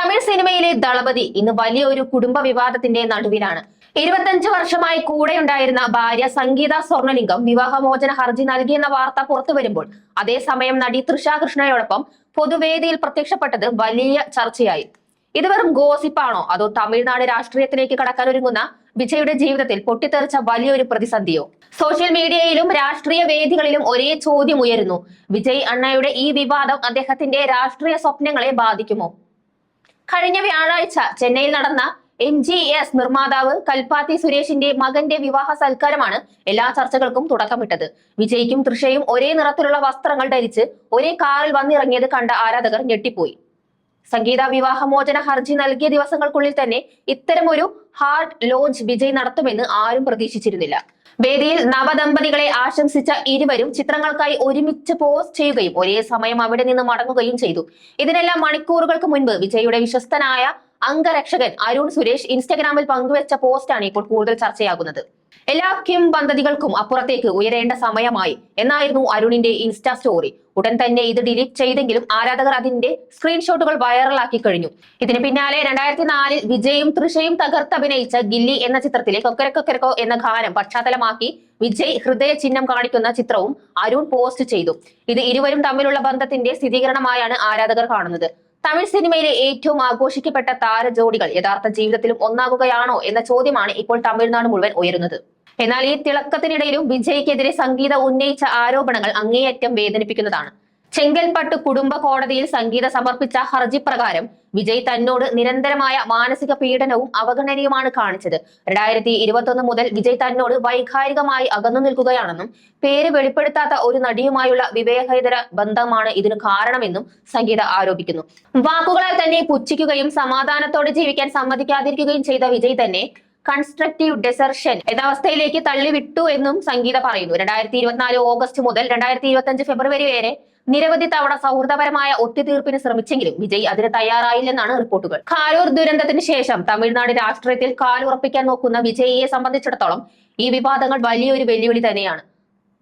തമിഴ് സിനിമയിലെ ദളപതി ഇന്ന് വലിയൊരു കുടുംബ വിവാദത്തിന്റെ നടുവിലാണ്. 25 വർഷമായി കൂടെയുണ്ടായിരുന്ന ഭാര്യ സംഗീത സ്വർണലിംഗം വിവാഹമോചന ഹർജി നൽകിയെന്ന വാർത്ത പുറത്തു വരുമ്പോൾ അതേസമയം നടി തൃഷ കൃഷ്ണയോടൊപ്പം പൊതുവേദിയിൽ പ്രത്യക്ഷപ്പെട്ടത് വലിയ ചർച്ചയായി. ഇത് വെറും ഗോസിപ്പാണോ അതോ തമിഴ്നാട് രാഷ്ട്രീയത്തിലേക്ക് കടക്കാൻ ഒരുങ്ങുന്ന വിജയുടെ ജീവിതത്തിൽ പൊട്ടിത്തെറിച്ച വലിയൊരു പ്രതിസന്ധിയോ? സോഷ്യൽ മീഡിയയിലും രാഷ്ട്രീയ വേദികളിലും ഒരേ ചോദ്യം ഉയരുന്നു: വിജയ് അണ്ണയുടെ ഈ വിവാദം അദ്ദേഹത്തിന്റെ രാഷ്ട്രീയ സ്വപ്നങ്ങളെ ബാധിക്കുമോ? കഴിഞ്ഞ വ്യാഴാഴ്ച ചെന്നൈയിൽ നടന്ന MGS നിർമ്മാതാവ് കൽപ്പാത്തി സുരേഷിന്റെ മകന്റെ വിവാഹ സൽക്കാരമാണ് എല്ലാ ചർച്ചകൾക്കും തുടക്കമിട്ടത്. വിജയ്ക്കും തൃഷയും ഒരേ നിറത്തിലുള്ള വസ്ത്രങ്ങൾ ധരിച്ച് ഒരേ കാറിൽ വന്നിറങ്ങിയത് കണ്ട ആരാധകർ ഞെട്ടിപ്പോയി. സംഗീത വിവാഹമോചന ഹർജി നൽകിയ ദിവസങ്ങൾക്കുള്ളിൽ തന്നെ ഇത്തരമൊരു ഹാർഡ് ലോഞ്ച് വിജയ് നടത്തുമെന്ന് ആരും പ്രതീക്ഷിച്ചിരുന്നില്ല. വേദിയിൽ നവദമ്പതികളെ ആശംസിച്ച ഇരുവരും ചിത്രങ്ങൾക്കായി ഒരുമിച്ച് പോസ്റ്റ് ചെയ്യുകയും ഒരേ സമയം അവിടെ നിന്ന് മടങ്ങുകയും ചെയ്തു. ഇതിനെല്ലാം മണിക്കൂറുകൾക്ക് മുൻപ് വിജയുടെ വിശ്വസ്തനായ അംഗരക്ഷകൻ അരുൺ സുരേഷ് ഇൻസ്റ്റഗ്രാമിൽ പങ്കുവെച്ച പോസ്റ്റാണ് ഇപ്പോൾ കൂടുതൽ ചർച്ചയാകുന്നത്. എല്ലാ കിംവദന്തികൾക്കും അപ്പുറത്തേക്ക് ഉയരേണ്ട സമയമായി എന്നായിരുന്നു അരുണിന്റെ ഇൻസ്റ്റാ സ്റ്റോറി. ഉടൻ തന്നെ ഇത് ഡിലീറ്റ് ചെയ്തെങ്കിലും ആരാധകർ അതിന്റെ സ്ക്രീൻഷോട്ടുകൾ വൈറലാക്കി കഴിഞ്ഞു. ഇതിന് പിന്നാലെ 2004 വിജയും തൃഷയും തകർത്തഭിനയിച്ച ഗില്ലി എന്ന ചിത്രത്തിലെ കൊക്കരക്കൊക്കരക്കോ എന്ന ഗാനം പശ്ചാത്തലമാക്കി വിജയ് ഹൃദയ ചിഹ്നം കാണിക്കുന്ന ചിത്രവും അരുൺ പോസ്റ്റ് ചെയ്തു. ഇത് ഇരുവരും തമ്മിലുള്ള ബന്ധത്തിന്റെ സ്ഥിരീകരണമായാണ് ആരാധകർ കാണുന്നത്. തമിഴ് സിനിമയിലെ ഏറ്റവും ആഘോഷിക്കപ്പെട്ട താരജോഡികൾ യഥാർത്ഥ ജീവിതത്തിലും ഒന്നാകുകയാണോ എന്ന ചോദ്യമാണ് ഇപ്പോൾ തമിഴ്നാട് മുഴുവൻ ഉയരുന്നത്. എന്നാൽ ഈ തിളക്കത്തിനിടയിലും വിജയ്ക്കെതിരെ സംഗീത ഉന്നയിച്ച ആരോപണങ്ങൾ അങ്ങേയറ്റം വേദനിപ്പിക്കുന്നതാണ്. ചെങ്കൽപ്പട്ട് കുടുംബ കോടതിയിൽ സംഗീത സമർപ്പിച്ച ഹർജി പ്രകാരം വിജയ് തന്നോട് നിരന്തരമായ മാനസിക പീഡനവും അവഗണനയുമാണ് കാണിച്ചത്. 2021 മുതൽ വിജയ് തന്നോട് വൈകാരികമായി അകന്നു നിൽക്കുകയാണെന്നും പേര് വെളിപ്പെടുത്താത്ത ഒരു നടിയുമായുള്ള വിവേകേതര ബന്ധമാണ് ഇതിനു കാരണമെന്നും സംഗീത ആരോപിക്കുന്നു. വാക്കുകളാൽ തന്നെ പുച്ഛിക്കുകയും സമാധാനത്തോടെ ജീവിക്കാൻ സമ്മതിക്കാതിരിക്കുകയും ചെയ്ത വിജയ് തന്നെ കൺസ്ട്രക്റ്റീവ് ഡെസർഷൻ എന്ന അവസ്ഥയിലേക്ക് തള്ളിവിട്ടു എന്നും സംഗീത പറയുന്നു. 2024 ഓഗസ്റ്റ് മുതൽ 2025 ഫെബ്രുവരി വരെ നിരവധി തവണ സൗഹൃദപരമായ ഒത്തുതീർപ്പിന് ശ്രമിച്ചെങ്കിലും വിജയ് അതിന് തയ്യാറായില്ലെന്നാണ് റിപ്പോർട്ടുകൾ. കാരൂർ ദുരന്തത്തിന് ശേഷം തമിഴ്നാട് രാഷ്ട്രീയത്തിൽ കാലുറപ്പിക്കാൻ നോക്കുന്ന വിജയിയെ സംബന്ധിച്ചിടത്തോളം ഈ വിവാദങ്ങൾ വലിയൊരു വെല്ലുവിളി തന്നെയാണ്.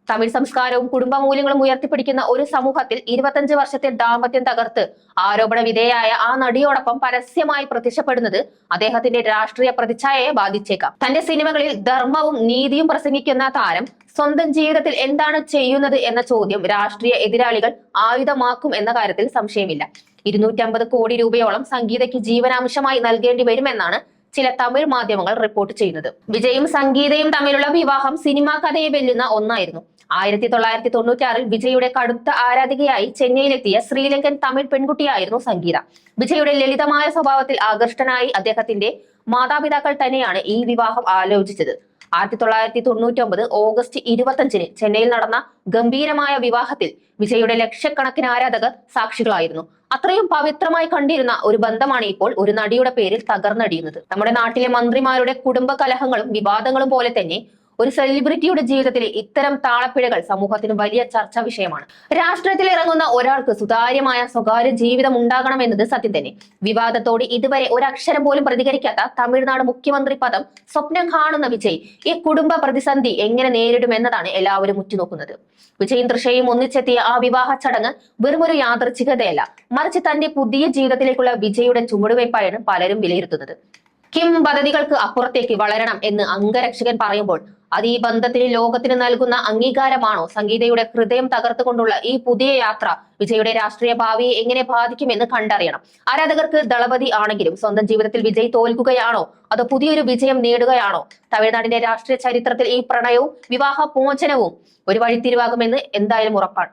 തമിഴ് സംസ്കാരവും കുടുംബ മൂല്യങ്ങളും ഉയർത്തിപ്പിടിക്കുന്ന ഒരു സമൂഹത്തിൽ 25 വർഷത്തെ ദാമ്പത്യം തകർത്ത് ആരോപണ വിധേയായ ആ നടിയോടൊപ്പം പരസ്യമായി പ്രത്യക്ഷപ്പെടുന്നത് അദ്ദേഹത്തിന്റെ രാഷ്ട്രീയ പ്രതിച്ഛായയെ ബാധിച്ചേക്കാം. തന്റെ സിനിമകളിൽ ധർമ്മവും നീതിയും പ്രസംഗിക്കുന്ന താരം സ്വന്തം ജീവിതത്തിൽ എന്താണ് ചെയ്യുന്നത് എന്ന ചോദ്യം രാഷ്ട്രീയ എതിരാളികൾ ആയുധമാക്കും എന്ന കാര്യത്തിൽ സംശയമില്ല. 250 കോടി രൂപയോളം സംഗീതയ്ക്ക് ജീവനാംശമായി നൽകേണ്ടി വരുമെന്നാണ് ചില തമിഴ് മാധ്യമങ്ങൾ റിപ്പോർട്ട് ചെയ്യുന്നത്. വിജയും സംഗീതയും തമ്മിലുള്ള വിവാഹം സിനിമാ കഥയെ വെല്ലുന്ന ഒന്നായിരുന്നു. 1996 വിജയുടെ കടുത്ത ആരാധികയായി ചെന്നൈയിലെത്തിയ ശ്രീലങ്കൻ തമിഴ് പെൺകുട്ടിയായിരുന്നു സംഗീത. വിജയുടെ ലളിതമായ സ്വഭാവത്തിൽ ആകൃഷ്ടനായി അദ്ദേഹത്തിന്റെ മാതാപിതാക്കൾ തന്നെയാണ് ഈ വിവാഹം ആലോചിച്ചത്. 1999 ഓഗസ്റ്റ് 25 ചെന്നൈയിൽ നടന്ന ഗംഭീരമായ വിവാഹത്തിൽ വിജയുടെ ലക്ഷക്കണക്കിന് ആരാധകർ സാക്ഷികളായിരുന്നു. അത്രയും പവിത്രമായി കണ്ടിരുന്ന ഒരു ബന്ധമാണ് ഇപ്പോൾ ഒരു നടിയുടെ പേരിൽ തകർന്നടിയുന്നത്. നമ്മുടെ നാട്ടിലെ മന്ത്രിമാരുടെ കുടുംബ കലഹങ്ങളും വിവാദങ്ങളും പോലെ തന്നെ ഒരു സെലിബ്രിറ്റിയുടെ ജീവിതത്തിലെ ഇത്തരം താളപ്പിഴകൾ സമൂഹത്തിന് വലിയ ചർച്ചാ വിഷയമാണ്. രാഷ്ട്രീയത്തിൽ ഇറങ്ങുന്ന ഒരാൾക്ക് സുതാര്യമായ സ്വകാര്യ ജീവിതം ഉണ്ടാകണമെന്നത് സത്യം തന്നെ. വിവാദത്തോട് ഇതുവരെ ഒരക്ഷരം പോലും പ്രതികരിക്കാത്ത തമിഴ്നാട് മുഖ്യമന്ത്രി പദം സ്വപ്നം കാണുന്ന വിജയ് ഈ കുടുംബ പ്രതിസന്ധി എങ്ങനെ നേരിടുമെന്നതാണ് എല്ലാവരും ഉറ്റുനോക്കുന്നത്. വിജയും തൃഷയും ഒന്നിച്ചെത്തിയ ആ വിവാഹ ചടങ്ങ് വെറുമൊരു യാദൃച്ഛികതയല്ല, മറിച്ച് തന്റെ പുതിയ ജീവിതത്തിലേക്കുള്ള വിജയുടെ ചുവടുവയ്പായാണ് പലരും വിലയിരുത്തുന്നത്. കിംവദന്തികൾക്ക് അപ്പുറത്തേക്ക് വളരണം എന്ന് അംഗരക്ഷകൻ പറയുമ്പോൾ അത് ഈ ബന്ധത്തിന് ലോകത്തിന് നൽകുന്ന അംഗീകാരമാണോ? സംഗീതയുടെ ഹൃദയം തകർത്തുകൊണ്ടുള്ള ഈ പുതിയ യാത്ര വിജയുടെ രാഷ്ട്രീയ ഭാവിയെ എങ്ങനെ ബാധിക്കുമെന്ന് കണ്ടറിയണം. ആരാധകർക്ക് ദളപതി ആണെങ്കിലും സ്വന്തം ജീവിതത്തിൽ വിജയ് തോൽക്കുകയാണോ അതോ പുതിയൊരു വിജയം നേടുകയാണോ? തമിഴ്നാടിന്റെ രാഷ്ട്രീയ ചരിത്രത്തിൽ ഈ പ്രണയവും വിവാഹ മോചനവും ഒരു വഴിത്തിരിവാകുമെന്ന് എന്തായാലും ഉറപ്പാണ്.